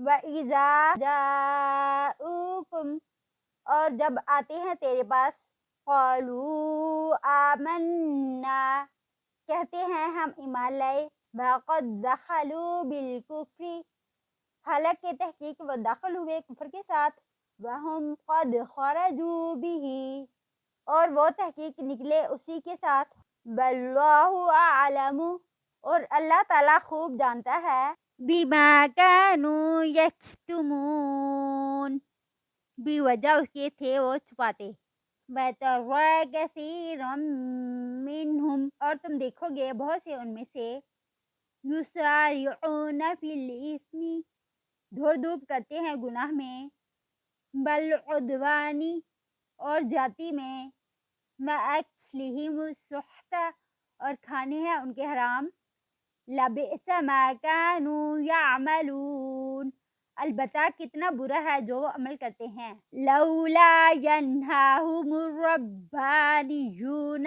وَإِذَا جَاءُوكُمْ اور جب آتے ہیں تیرے پاس قَالُوا آمَنَّا کہتے ہیں ہم ایمان لائے وَقَدْ دَخَلُوا بِالْكُفْرِ حالانکہ تحقیق وہ داخل ہوئے کفر کے ساتھ وَهُمْ قَدْ خَرَجُوا بِهِ اور وہ تحقیق نکلے اسی کے ساتھ وَاللَّهُ أَعْلَمُ اور اللہ تعالیٰ خوب جانتا ہے بِمَا كَانُوا يَكْتُمُونَ بوجہ اس کے تھے وہ چھپاتے وَتَرَى كَثِيرًا مِّنْهُمْ اور تم دیکھو گے بہت سے ان میں سے يُسَارِعُونَ فِي الْإِثْمِ دھوڑ دھوپ کرتے ہیں گناہ میں وَالْعُدْوَانِ اور جاتی میں وَأَكْلِهِمُ السُّحْتَ اور کھانے ہیں ان کے حرام لَبِئْسَ مَا كَانُوا يَعْمَلُونَ البتہ کتنا برا ہے جو وہ عمل کرتے ہیں لَوْلَا يَنْهَاهُمُ الرَّبَّانِيُّونَ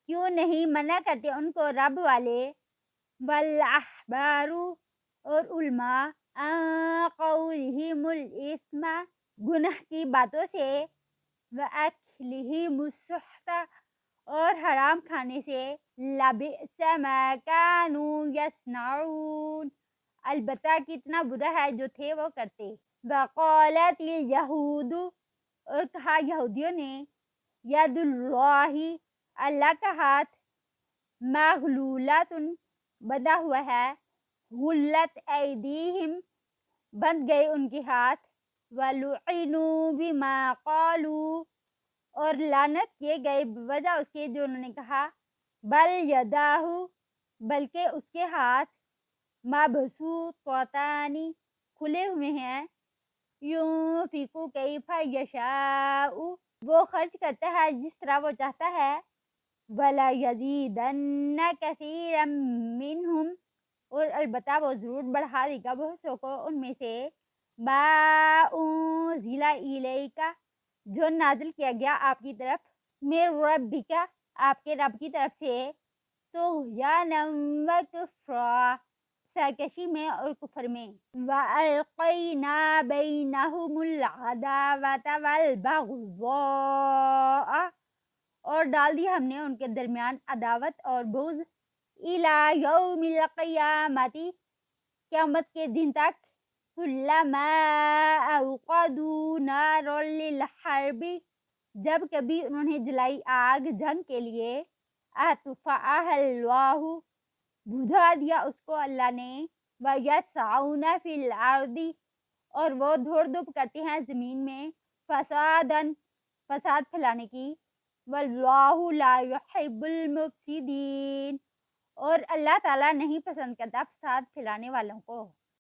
کیوں نہیں منع کرتے ان کو رب والے وَالْأَحْبَارُ اور علماء عَنْ قَوْلِهِمُ الْإِثْمَ گناہ کی باتوں سے وَأَكْلِهِمُ السُّحْتَ اور حرام کھانے سے لَبِئْسَ مَا كَانُوا يَصْنَعُونَ البتہ کتنا برا ہے جو تھے وہ کرتے وَقَالَتِ الْيَهُودُ اور کہا یہودیوں نے یَدُ اللَّہِ اللہ کا ہاتھ مَغْلُولَةٌ بندھا ہوا ہے غُلَّتْ أَيْدِيهِمْ بند گئے ان کے ہاتھ وَلُعِنُوا بِمَا قَالُوا اور لعنت کیے گئے بوجہ اس کے جو انہوں نے کہا بل یداہ بلکہ اس کے ہاتھ مبسوطتان کھلے ہوئے ہیں ينفق کیف یشاء وہ خرچ کرتا ہے جس طرح وہ چاہتا ہے وَلَيَزِيدَنَّ كَثِيرًا مِّنْهُمْ اور البتہ وہ ضرور بڑھا دے گا بہت سو کو ان میں سے ما انزل الیک جو نازل کیا گیا آپ کی طرف من ربک آپ کے رب کی طرف سے طغیانا وکفرا سرکشی میں اور کفر میں وَأَلْقَيْنَا بَيْنَهُمُ الْعَدَاوَةَ وَالْبَغْضَاءَ اور ڈال دی ہم نے ان کے درمیان عداوت اور بغض إِلَى يَوْمِ الْقِيَامَةِ قیامت کے دن تک كُلَّمَا أَوْقَدُوا نَارًا لِلْحَرْبِ جب کبھی انہوں نے جلائی آگ جنگ کے لیے أَطْفَأَهَا اللَّهُ بجھا دیا اس کو اللہ نے وَيَسْعَوْنَ فِي الْأَرْضِ اور وہ دھوڑ دھوپ کرتے ہیں زمین میں فساد پھیلانے کی وَاللَّهُ لَا يُحِبُّ الْمُفْسِدِينَ اور اللہ تعالیٰ نہیں پسند کرتا فساد پھیلانے والوں کو